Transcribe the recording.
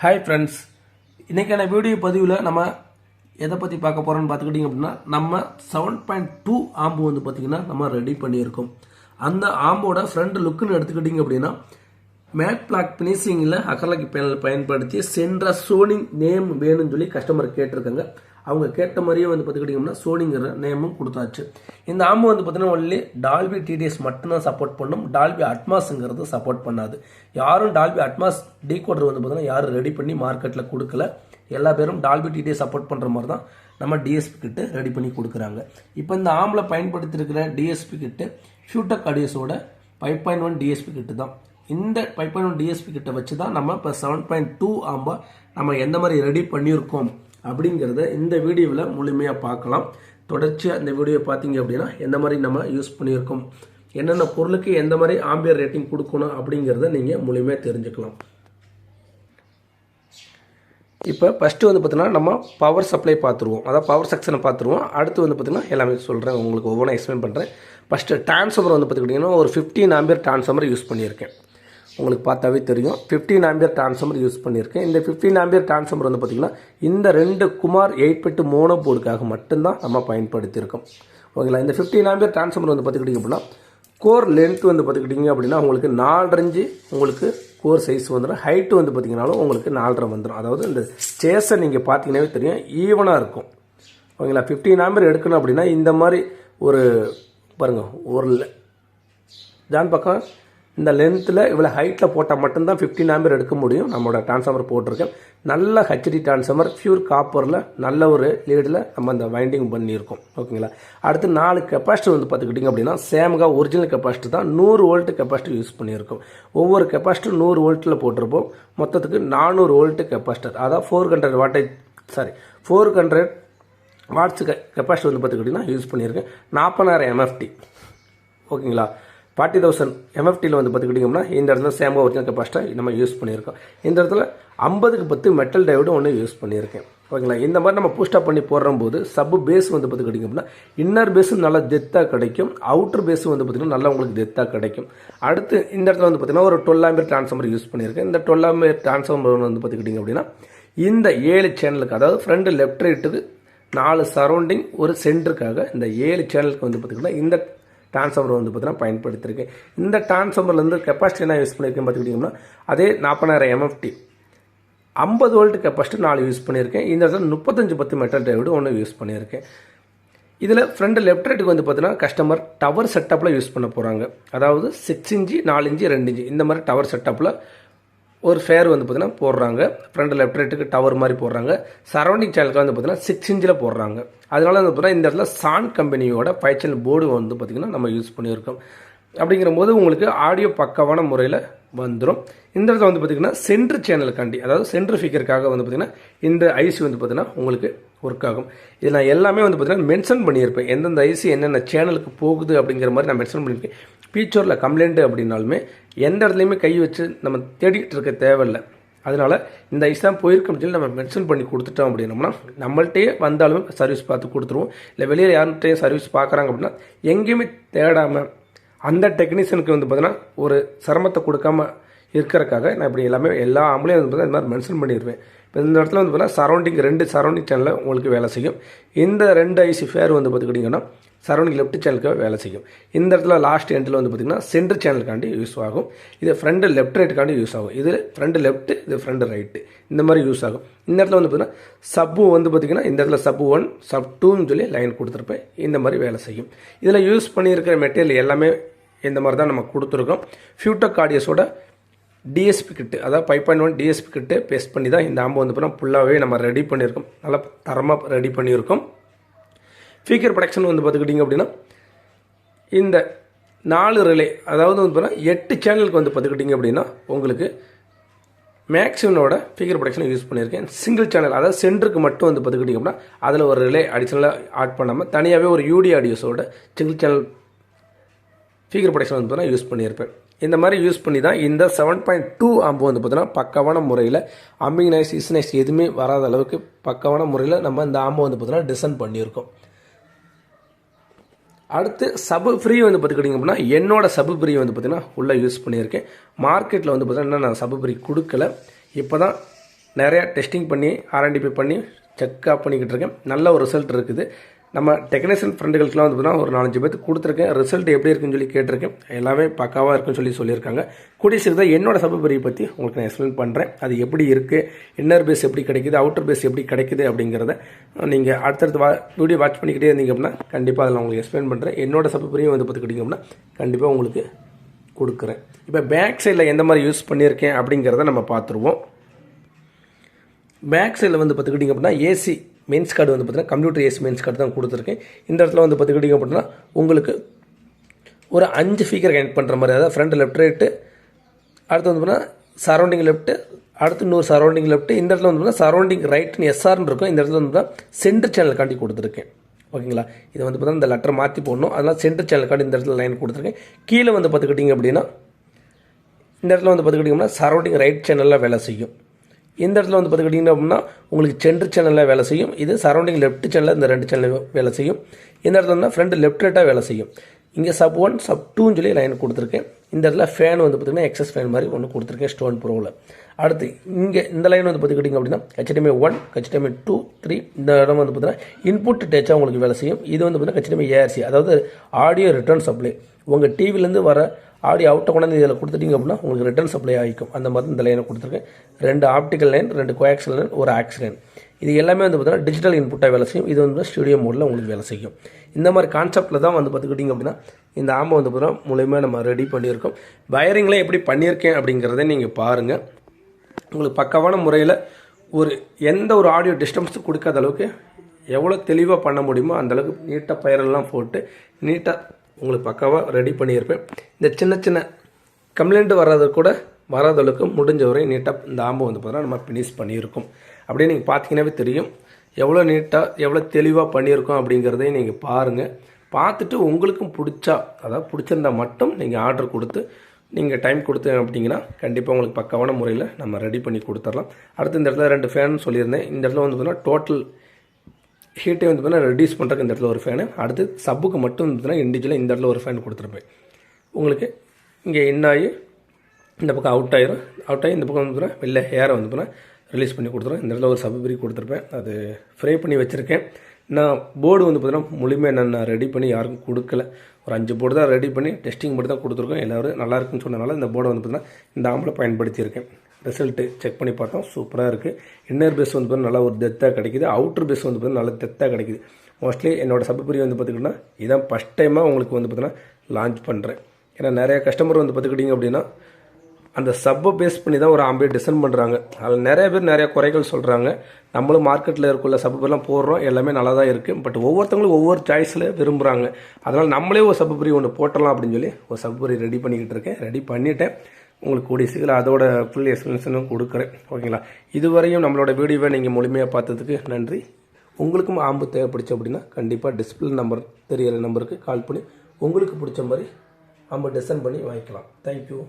Hi friends, இன்றைக்கான video பதிவில் நம்ம எதை பற்றி பார்க்க போகிறோம்னு பார்த்துக்கிட்டிங்க அப்படின்னா, நம்ம 7.2 ஆம்பு வந்து பார்த்திங்கன்னா நம்ம ரெடி பண்ணியிருக்கோம். அந்த ஆம்போட ஃப்ரண்ட் லுக்குன்னு எடுத்துக்கிட்டிங்க அப்படின்னா, மேட் பிளாக் ஃபினிஷிங்கில் அக்ரலிக் பேனல் பயன்படுத்தி சென்ட்ரா சோனிங் நேம் வேணும்னு சொல்லி கஸ்டமர் கேட்டிருக்காங்க. அவங்க கேட்ட மாதிரியே வந்து பார்த்துக்கிட்டிங்கன்னா சோனிங்கிற நேமும் கொடுத்தாச்சு. இந்த ஆம்பு வந்து பார்த்தீங்கன்னா ஒன்லி டால்பி டிடிஎஸ் மட்டும்தான் சப்போர்ட் பண்ணும். டால்பி அட்மாஸ்ங்கிறது சப்போர்ட் பண்ணாது. யாரும் டால்பி அட்மாஸ் டீகோடர் வந்து பார்த்தீங்கன்னா யாரும் ரெடி பண்ணி மார்க்கெட்டில் கொடுக்கல. எல்லா பேரும் டால்பி டிடிஎஸ் சப்போர்ட் பண்ணுற மாதிரி தான் நம்ம டிஎஸ்பி கிட்டு ரெடி பண்ணி கொடுக்குறாங்க. இப்போ இந்த ஆம்பில் பயன்படுத்தியிருக்கிற டிஎஸ்பி கிட்டு ஃபியூடெக் ஆடியோஸோட 5.1 டிஎஸ்பி கிட்டு தான். இந்த 5.1 டிஎஸ்பி கிட்ட வச்சு தான் நம்ம இப்போ 7.2 ஆம்பா நம்ம எந்த மாதிரி ரெடி பண்ணியிருக்கோம் அப்படிங்கிறத இந்த வீடியோவில் முழுமையாக பார்க்கலாம். தொடர்ச்சியாக இந்த வீடியோ பார்த்தீங்க அப்படின்னா எந்த மாதிரி நம்ம யூஸ் பண்ணியிருக்கோம், என்னென்ன பொருளுக்கு எந்த மாதிரி ஆம்பியர் ரேட்டிங் கொடுக்கணும் அப்படிங்கிறத நீங்கள் முழுமையாக தெரிஞ்சுக்கலாம். இப்போ ஃபஸ்ட்டு வந்து பார்த்தீங்கன்னா நம்ம பவர் சப்ளை பார்த்துருவோம், அதாவது பவர் செக்ஷனை பார்த்துருவோம். அடுத்து வந்து பார்த்தீங்கன்னா எல்லாமே சொல்கிறேன், உங்களுக்கு ஒவ்வொன்றா எக்ஸ்பிளைன் பண்ணுறேன். ஃபஸ்ட்டு டிரான்ஸ்ஃபார்மர் வந்து பார்த்துக்கிட்டிங்கன்னா ஒரு 15 ஆம்பியர் டிரான்ஸ்ஃபார்மர் யூஸ் பண்ணியிருக்கேன். உங்களுக்கு பார்த்தாவே தெரியும் 15 ஆம்பியர் டிரான்ஸ்ஃபார்மர் யூஸ் பண்ணியிருக்கேன். இந்த 15 ஆம்பியர் டிரான்ஸ்ஃபார்மர் வந்து பார்த்திங்கன்னா இந்த 2 குமார் 8 மோனோ போர்டுக்காக மட்டும்தான் நம்ம பயன்படுத்தியிருக்கோம். ஓகேங்களா. இந்த 15 ஆம்பியர் டிரான்ஸ்ஃபார்மர் வந்து பார்த்துக்கிட்டிங்க அப்படின்னா கோர் லென்த் வந்து பார்த்துக்கிட்டிங்க அப்படின்னா உங்களுக்கு 4 இன்ச்சு உங்களுக்கு கோர் சைஸ் வந்துடும். ஹைட்டு வந்து பார்த்திங்கனாலும் உங்களுக்கு 4.5 வந்துடும். அதாவது இந்த சேஸை நீங்கள் பார்த்தீங்கன்னாவே தெரியும் ஈவனாக இருக்கும். ஓகேங்களா. 15 ஆம்பியர் எடுக்கணும் அப்படின்னா இந்த மாதிரி ஒரு பாருங்கள், ஒரு ஜான் பக்கம் இந்த லென்த்தில் இவ்வளோ ஹைட்டில் போட்டால் மட்டும்தான் 15 ஆம்பியர் எடுக்க முடியும். நம்மளோட டிரான்ஸ்ஃபார்மர் போட்டிருக்கேன். நல்ல ஹெச்டி டிரான்ஸ்ஃபார்மர், பியூர் காப்பரில் நல்ல ஒரு லீடில் நம்ம அந்த வைண்டிங் பண்ணியிருக்கோம். ஓகேங்களா. அடுத்து 4 கெப்பாசிட்டி வந்து பார்த்துக்கிட்டிங்க அப்படின்னா சேம்கா ஒரிஜினல் கெப்பாசிட்டி தான். 100 வோல்ட் கெப்பாசிட்டி யூஸ் பண்ணியிருக்கோம். ஒவ்வொரு கெப்பாசிட்டி 100 வோல்ட்டில் போட்டிருப்போம். மொத்தத்துக்கு 400 வோல்ட் கெப்பாசிட்டர், அதாவது 400 வாட்ஸ் கெப்பாசிட்டி வந்து பார்த்துக்கிட்டிங்கன்னா யூஸ் பண்ணியிருக்கேன். 40,000 MFT. ஓகேங்களா. 40,000 MFTயில் வந்து பார்த்துக்கிட்டிங்கன்னா இந்த இடத்துல சேமாக ஒரிஜினல் கெப்பாசிட்டி நம்ம யூஸ் பண்ணியிருக்கோம். இந்த இடத்துல 50க்கு 10 மெட்டல் டையோடு ஒன்று யூஸ் பண்ணியிருக்கேன். ஓகேங்களா. இந்த மாதிரி நம்ம பூஸ்டப் பண்ணி போடும்போது சப்பு பேஸ் வந்து பார்த்துக்கிட்டிங்க அப்படின்னா இன்னர் பேஸும் நல்லா டெத்தாக கிடைக்கும், அவுட்டர் பேஸும் வந்து பார்த்திங்கன்னா நல்லா உங்களுக்கு டெத்தாக கிடைக்கும். அடுத்து இந்த இடத்துல வந்து பார்த்திங்கன்னா ஒரு 12 ஆம்பியர் டிரான்ஸ்ஃபார்மர் யூஸ் பண்ணியிருக்கேன். இந்த 12 ஆம்பியர் டிரான்ஸ்ஃபார்மர் வந்து பார்த்துக்கிட்டிங்க அப்படின்னா இந்த 7 சேனலுக்கு, அதாவது ஃப்ரண்ட் லெஃப்ட் ரைட்டுக்கு 4 சரௌண்டிங் ஒரு சென்டருக்காக இந்த 7 சேனலுக்கு வந்து பார்த்திங்கன்னா இந்த டிரான்ஸ்ஃபார்மர் வந்து பார்த்தீங்கன்னா பயன்படுத்தியிருக்கேன். இந்த டிரான்ஸ்ஃபார்மர்லேருந்து கெப்பாசிட்டி என்ன யூஸ் பண்ணியிருக்கேன் பார்த்துக்கிட்டிங்கன்னா அதே 40,000 MFT 50 வோல்ட் கெப்பாசிட்டி 4 யூஸ் பண்ணியிருக்கேன். இந்த இடத்துல 35-10 மெட்டல் டையோடு ஒன்று யூஸ் பண்ணியிருக்கேன். இதில் ஃப்ரண்ட் லெஃப்ட் ரைட்டுக்கு வந்து பார்த்தீங்கன்னா கஸ்டமர் டவர் செட்டப்பில் யூஸ் பண்ண போகிறாங்க. அதாவது 6 இன்ச்சு 4 இன்ச்சு 2 இன்ச்சு இந்த மாதிரி டவர் செட்டப்பில் ஒரு ஃபேர் வந்து பார்த்தீங்கன்னா போடுறாங்க. ஃப்ரண்ட் லெஃப்ட் ரைட்டுக்கு டவர் மாதிரி போடுறாங்க. சரௌண்டிங் சேனலுக்கு வந்து பார்த்தீங்கன்னா 6 இன்ச்சில் போடுறாங்க. அதனால வந்து பார்த்தீங்கன்னா இந்த இடத்துல சான் கம்பெனியோட 5 சேனல் போர்டு வந்து பார்த்திங்கன்னா நம்ம யூஸ் பண்ணியிருக்கோம். அப்படிங்கிற போது உங்களுக்கு ஆடியோ பக்கவான முறையில் வந்துடும். இந்த இடத்துல வந்து பார்த்திங்கன்னா சென்ட்ரு சேனலுக்காண்டி, அதாவது சென்ட்ரு ஃபிகருக்காக வந்து பார்த்திங்கன்னா இந்த ஐசி வந்து பார்த்திங்கன்னா உங்களுக்கு ஒர்க் ஆகும். இது நான் எல்லாமே வந்து பார்த்திங்கன்னா மென்ஷன் பண்ணியிருப்பேன், எந்தெந்த ஐசி என்னென்ன சேனலுக்கு போகுது அப்படிங்கிற மாதிரி நான் மென்ஷன் பண்ணியிருக்கேன். ஃபியூச்சரில் கம்ப்ளைண்ட்டு அப்படின்னாலுமே எந்த இடத்துலையுமே கை வச்சு நம்ம தேடிட்டு இருக்க தேவையில்லை. அதனால் இந்த ஐஸ் தான் போயிருக்கோம்னு சொல்லி நம்ம மென்ஷன் பண்ணி கொடுத்துட்டோம் அப்படின்னோம்னா நம்மள்கிட்டயே வந்தாலுமே சர்வீஸ் பார்த்து கொடுத்துருவோம். இல்லை வெளியில் யார்கிட்டையும் சர்வீஸ் பார்க்குறாங்க அப்படின்னா எங்கேயுமே தேடாமல் அந்த டெக்னீஷியனுக்கு வந்து பார்த்தீங்கன்னா ஒரு சிரமத்தை கொடுக்காம இருக்கிறக்காக நான் இப்படி எல்லாமே எல்லா ஆம்பளையும் வந்து பார்த்தீங்கன்னா இந்த மாதிரி மென்ஷன் பண்ணிடுவேன். இப்போ இந்த இடத்துல வந்து பார்த்தீங்கன்னா சரௌண்டிங் 2 சரௌண்டிங் சேனலில் உங்களுக்கு வேலை செய்யும். இந்த 2 ஐசி ஃபேர் வந்து பார்த்துக்கிட்டிங்கன்னா சரௌண்டிங் லெஃப்ட் சேனலுக்காக வேலை செய்யும். இந்த இடத்துல லாஸ்ட் எண்டில் வந்து பார்த்திங்கன்னா சென்டர் சேனலுக்காண்டி யூஸ் ஆகும். இது ஃப்ரண்ட் லெஃப்ட் ரைட்டுக்காண்டி யூஸ் ஆகும். இது ஃப்ரண்ட் லெஃப்ட், இது ஃப்ரண்ட் ரைட்டு, இந்த மாதிரி யூஸ் ஆகும். இந்த இடத்துல வந்து பார்த்திங்கன்னா சப்பு வந்து பார்த்திங்கன்னா இந்த இடத்துல சப்பு 1 சப் 2ன்னு சொல்லி லைன் கொடுத்துருப்பேன். இந்த மாதிரி வேலை செய்யும். இதில் யூஸ் பண்ணியிருக்கிற மெட்டீரியல் எல்லாமே இந்த மாதிரி தான் நம்ம கொடுத்துருக்கோம். ஃபியூடெக் ஆடியோஸோட டிஎஸ்பி கிட்டு, அதாவது 5.1 டிஎஸ்பி கிட்டு பேஸ்ட் பண்ணி தான் இந்த ஆம்பு வந்து பார்த்தீங்கன்னா ஃபுல்லாகவே நம்ம ரெடி பண்ணியிருக்கோம். நல்லா தரமாக ரெடி பண்ணியிருக்கோம். ஸ்பீக்கர் ப்ரொடக்ஷன் வந்து பார்த்துக்கிட்டிங்க அப்படின்னா இந்த 4 ரிலே, அதாவது வந்து பார்த்தீங்கன்னா 8 சேனலுக்கு வந்து பார்த்துக்கிட்டிங்க அப்படின்னா உங்களுக்கு மேக்ஸிமனோட ஸ்பீக்கர் ப்ரொடக்ஷன் யூஸ் பண்ணியிருக்கேன். சிங்கிள் சேனல், அதாவது சென்டருக்கு மட்டும் வந்து பார்த்துக்கிட்டிங்க அப்படின்னா அதில் ஒரு ரிலே அடிஷனலாக ஆட் பண்ணாமல் தனியாகவே ஒரு யூடி ஆடியோஸோட சிங்கிள் சேனல் ஸ்பீக்கர் ப்ரொடக்ஷன் வந்து பார்த்தீங்கன்னா யூஸ் பண்ணியிருப்பேன். இந்த மாதிரி யூஸ் பண்ணி தான் இந்த 7.2 ஆம்பு வந்து பார்த்தீங்கன்னா பக்கவான முறையில் அம்பிங் நாய்ஸ், இஸ் நாய்ஸ் எதுவுமே வராத அளவுக்கு பக்கவான முறையில் நம்ம இந்த ஆம்பு வந்து பார்த்தீங்கன்னா டிசைன் பண்ணியிருக்கோம். அடுத்து சபு ஃப்ரீ வந்து பார்த்துக்கிட்டிங்க அப்படின்னா என்னோட சபு ஃப்ரீ வந்து பார்த்திங்கன்னா உள்ளே யூஸ் பண்ணியிருக்கேன். மார்க்கெட்டில் வந்து பார்த்திங்கன்னா நான் சபு ஃப்ரீ கொடுக்கல. இப்போ தான் நிறையா டெஸ்டிங் பண்ணி ஆர்என்டிபி பண்ணி செக்அப் பண்ணிக்கிட்டு இருக்கேன். நல்ல ஒரு ரிசல்ட் இருக்குது. நம்ம டெக்னீஷியன் ஃப்ரெண்டுகளுக்குலாம் வந்து பார்த்தீங்கன்னா ஒரு 4-5 பேருக்கு கொடுத்துருக்கேன். ரிசல்ட் எப்படி இருக்குன்னு சொல்லி கேட்டிருக்கேன். எல்லாமே பக்காவாக இருக்குன்னு சொல்லியிருக்காங்க. கூடிய சீக்கிரம் என்னோட சப்பபரியை பற்றி உங்களுக்கு நான் எக்ஸ்பிளைன் பண்ணுறேன். அது எப்படி இருக்குது, இன்னர் பேஸ் எப்படி கிடைக்குது, அவுட்டர் பேஸ் எப்படி கிடைக்குது அப்படிங்கிறத நீங்கள் அடுத்தடுத்து வீடியோ வாட்ச் பண்ணிக்கிட்டே இருந்தீங்க அப்படின்னா கண்டிப்பாக அதில் உங்களுக்கு எக்ஸ்பிளைன் பண்ணுறேன். என்னோட சப்பபரியும் வந்து பார்த்துக்கிட்டிங்க அப்படின்னா கண்டிப்பாக உங்களுக்கு கொடுக்குறேன். இப்போ பேக் சைடில் எந்த மாதிரி யூஸ் பண்ணியிருக்கேன் அப்படிங்கிறத நம்ம பார்த்துருவோம். பேக் சைடில் வந்து பார்த்துக்கிட்டிங்க அப்படின்னா ஏசி மெயின்ஸ் கார்டு வந்து பார்த்தீங்கன்னா கம்ப்யூட்டர் ஏசி மெயின்ஸ் கார்டு தான் கொடுத்துருக்கேன். இந்த இடத்துல வந்து பார்த்துக்கிட்டிங்க அப்படின்னா உங்களுக்கு ஒரு 5 ஃபிகர் கனெக்ட் பண்ணுற மாதிரி, அதாவது ஃப்ரண்ட் லெஃப்ட் ரைட்டு, அடுத்து வந்து பார்த்தீங்கன்னா சரௌண்டிங் லெஃப்ட்டு, அடுத்து இன்னொரு சரௌண்டிங் லெஃப்ட்டு, இந்த இடத்துல வந்து பார்த்தீங்கன்னா சரௌண்டிங் ரைட்னு எஸ்ஆர்னு இருக்கும். இந்த இடத்துல வந்து தான் சென்டர் சேனல் காண்டி கொடுத்துருக்கேன். ஓகேங்களா, இதை வந்து பார்த்தீங்கன்னா இந்த லெட்டர் மாற்றி போடணும். அதனால் சென்டர் சேனல் காண்டி இந்த இடத்துல லைன் கொடுத்துருக்கேன். கீழே வந்து பார்த்துக்கிட்டிங்க அப்படின்னா இந்த இடத்துல வந்து பார்த்துக்கிட்டிங்கன்னா சரௌண்டிங் ரைட் சேனலில் வேலை செய்யும். இந்த இடத்துல வந்து பார்த்துக்கிட்டிங்கன்னா அப்படின்னா உங்களுக்கு சென்டர் சேனலில் வேலை செய்யும். இது சரௌண்டிங் லெஃப்ட் சேனலில் இந்த 2 சேனல் வேலை செய்யும். இந்த இடத்துல வந்து ஃப்ரண்ட் லெஃப்ட் ரைட்டாக வேலை செய்யும். இங்கே sub 1 sub 2ன்னு சொல்லி லைன் கொடுத்துருக்கேன். இந்த இடத்துல ஃபேன் வந்து பார்த்திங்கன்னா எக்ஸஸ் ஃபேன் மாதிரி ஒன்று கொடுத்துருக்கேன் ஸ்டோன் ப்ரோவில். அடுத்து இங்கே இந்த லைன் வந்து பார்த்துக்கிட்டிங்க அப்படின்னா HDMI 1 HDMI 2 3 இந்த இடம் வந்து பார்த்தீங்கன்னா இன்புட் டச்சாக உங்களுக்கு வேலை செய்யும். இது வந்து பார்த்தீங்கன்னா HDMI ARC, அதாவது ஆடியோ ரிட்டர்ன் சப்ளை. உங்கள் டிவிலேருந்து வர ஆடியோ அவுட்டை கொண்டாந்து இதில் கொடுத்துட்டிங்க அப்படின்னா உங்களுக்கு ரிட்டர்ன் சப்ளை ஆகிக்கும். அந்த மாதிரி இந்த லைனை கொடுத்துருக்கேன். 2 ஆப்டிக்கல் லைன், 2 கோஆக்சியல் லைன், ஒரு ஆக்ஸ் லைன். இது எல்லாமே வந்து பார்த்தீங்கன்னா டிஜிட்டல் இன்புட்டாக வேலை செய்யும். இது வந்து ஸ்டுடியோ மோடில் உங்களுக்கு வேலை செய்யும். இந்த மாதிரி கான்செப்டில் தான் வந்து பார்த்துக்கிட்டிங்க அப்படின்னா இந்த ஆம்பை வந்து பார்த்தீங்கன்னா மூலயமா நம்ம ரெடி பண்ணியிருக்கோம். வயரிங்லாம் எப்படி பண்ணியிருக்கேன் அப்படிங்கிறத நீங்கள் பாருங்கள். உங்களுக்கு பக்கவான முறையில் எந்த ஒரு ஆடியோ டிஸ்டர்பன்ஸும் கொடுக்காத அளவுக்கு எவ்வளோ தெளிவாக பண்ண முடியுமோ அந்தளவுக்கு நீட்டாக பயிரெல்லாம் போட்டு நீட்டாக உங்களுக்கு பக்காவாக ரெடி பண்ணியிருப்பேன். இந்த சின்ன சின்ன கம்ப்ளைண்ட் வராத அளவுக்கு முடிஞ்ச வரை நீட்டாக இந்த ஆம்பை வந்து பார்த்தீங்கன்னா நம்ம ஃபினிஷ் பண்ணியிருக்கோம். அப்படியே நீங்கள் பார்த்தீங்கன்னாவே தெரியும் எவ்வளோ நீட்டாக எவ்வளோ தெளிவாக பண்ணியிருக்கோம் அப்படிங்கிறதையும் நீங்கள் பாருங்கள். பார்த்துட்டு உங்களுக்கும் பிடிச்சிருந்தா மட்டும் நீங்கள் ஆர்டர் கொடுத்து நீங்கள் டைம் கொடுத்து அப்படிங்கன்னா கண்டிப்பாக உங்களுக்கு பக்காவான முறையில் நம்ம ரெடி பண்ணி கொடுத்துடலாம். அடுத்து இந்த இடத்துல 2 ஃபேன் சொல்லியிருந்தேன். இந்த இடத்துல வந்து பார்த்தீங்கன்னா டோட்டல் ஹீட்டை வந்து பார்த்தீங்கன்னா ரெடியூஸ் பண்ணுறதுக்கு இந்த இடத்துல ஒரு ஃபேனு, அடுத்து சப்புக்கு மட்டும் வந்து பார்த்தீங்கன்னா இண்டிவிஜுவலாக இந்த இடத்துல ஒரு ஃபேன் கொடுத்துருப்பேன். உங்களுக்கு இங்கே இன்னாகி இந்த பக்கம் அவுட் ஆகி இந்த பக்கம் வந்து பார்த்தீங்கன்னா வெளில ஹேரை வந்து பார்த்தீங்கன்னா ரிலீஸ் பண்ணி கொடுத்துருவேன். இந்த இடத்துல ஒரு சப்பு கொடுத்துருப்பேன். அது ஃப்ரை பண்ணி வச்சுருக்கேன். நான் போர்டு வந்து பார்த்தீங்கன்னா முழுமையாக நான் ரெடி பண்ணி யாருக்கும் கொடுக்கல. ஒரு 5 போர்டு தான் ரெடி பண்ணி டெஸ்டிங் மட்டும் தான் கொடுத்துருக்கோம். எல்லோரும் நல்லா இருக்குன்னு சொன்னனால இந்த போர்டை வந்து பார்த்தீங்கன்னா இந்த ஆம்பில் பயன்படுத்தியிருக்கேன். ரிசல்ட்டு செக் பண்ணி பார்த்தோம், சூப்பராக இருக்குது. இன்னர் பேஸ் வந்து பார்த்தீங்கன்னா நல்லா ஒரு டெத்தாக கிடைக்குது. அவுட்டர் பேஸ் வந்து பார்த்தீங்கன்னா நல்லா டெத்தாக கிடைக்குது. மோஸ்ட்லி என்னோடய சப்பபரி வந்து பார்த்திங்கன்னா இதான் ஃபஸ்ட் டைமாக உங்களுக்கு வந்து பார்த்தீங்கன்னா லான்ச் பண்ணுறேன். ஏன்னா நிறைய கஸ்டமர் வந்து பார்த்துக்கிட்டிங்க அப்படின்னா அந்த சப்பை பேஸ் பண்ணி தான் ஒரு ஆம்பே டிசைன் பண்ணுறாங்க. அதில் நிறைய பேர் நிறைய குறைகள் சொல்கிறாங்க. நம்மளும் மார்க்கெட்டில் இருக்குள்ள சப்பபரிலாம் போடுறோம், எல்லாமே நல்லா தான் இருக்குது. பட் ஒவ்வொருத்தவங்களும் ஒவ்வொரு சாய்ஸில் விரும்புகிறாங்க. அதனால் நம்மளே ஒரு சப்பபரி ஒன்று போட்டலாம் அப்படின்னு சொல்லி ஒரு சப்பபரி ரெடி பண்ணிக்கிட்டு இருக்கேன். ரெடி பண்ணிவிட்டேன். உங்களுக்கு கூடிய சீக்கிரம் அதோட ஃபுல் எக்ஸ்ப்ளனேஷனும் கொடுக்குறேன். ஓகேங்களா, இதுவரையும் நம்மளோட வீடியோவை நீங்கள் முழுமையாக பார்த்ததுக்கு நன்றி. உங்களுக்கும் ஆம்பு தேவைப்படுச்சு அப்படின்னா கண்டிப்பாக டிஸ்பிளே நம்பர் தெரியிற நம்பருக்கு கால் பண்ணி உங்களுக்கு பிடிச்ச மாதிரி ஆம்பு டிசைன் பண்ணி வாங்கிக்கலாம். தேங்க்யூ.